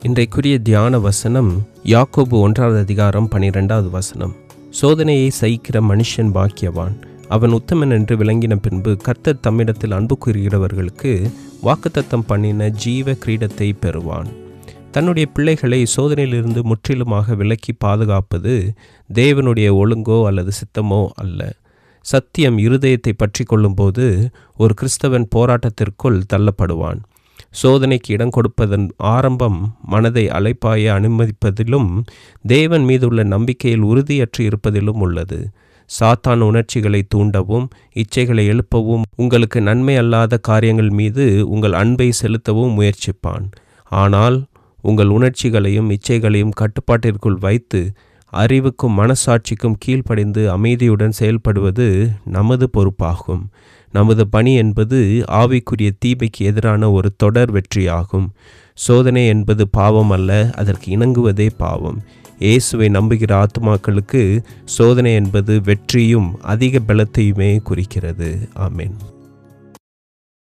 இன்றைக்குரிய தியான வசனம் யாக்கோபு 1வது அதிகாரம் 12வது வசனம். சோதனையை சகிக்கிற மனுஷன் பாக்கியவான், அவன் உத்தமன் என்று விளங்கின பின்பு கர்த்தர் தம்மிடத்தில் அன்பு கூறுகிறவர்களுக்கு வாக்குத்தத்தம் பண்ணின ஜீவ கிரீடத்தை பெறுவான். தன்னுடைய பிள்ளைகளை சோதனையிலிருந்து முற்றிலுமாக விலக்கி பாதுகாப்பது தேவனுடைய ஒழுங்கோ அல்லது சித்தமோ அல்ல. சத்தியம் இருதயத்தை பற்றி கொள்ளும்போது ஒரு கிறிஸ்தவன் போராட்டத்திற்குள் தள்ளப்படுவான். சோதனைக்கு இடம் கொடுப்பதன் ஆரம்பம் மனதை அலைப்பாய அனுமதிப்பதிலும் தேவன் மீதுள்ள நம்பிக்கையில் உறுதியற்று இருப்பதிலும் உள்ளது. சாத்தான் உணர்ச்சிகளை தூண்டவும் இச்சைகளை எழுப்பவும் உங்களுக்கு நன்மை அல்லாத காரியங்கள் மீது உங்கள் அன்பை செலுத்தவும் முயற்சிப்பான். ஆனால் உங்கள் உணர்ச்சிகளையும் இச்சைகளையும் கட்டுப்பாட்டிற்குள் வைத்து அறிவுக்கும் மனசாட்சிக்கும் கீழ்ப்படிந்து அமைதியுடன் செயல்படுவது நமது பொறுப்பாகும். நமது பணி என்பது ஆவிக்குரிய தீமைக்கு எதிரான ஒரு தொடர் வெற்றியாகும். சோதனை என்பது பாவம் அல்ல, அதற்கு இணங்குவதே பாவம். இயேசுவை நம்புகிற ஆத்துமாக்களுக்கு சோதனை என்பது வெற்றியும் அதிக பலத்தையுமே குறிக்கிறது. ஆமென்.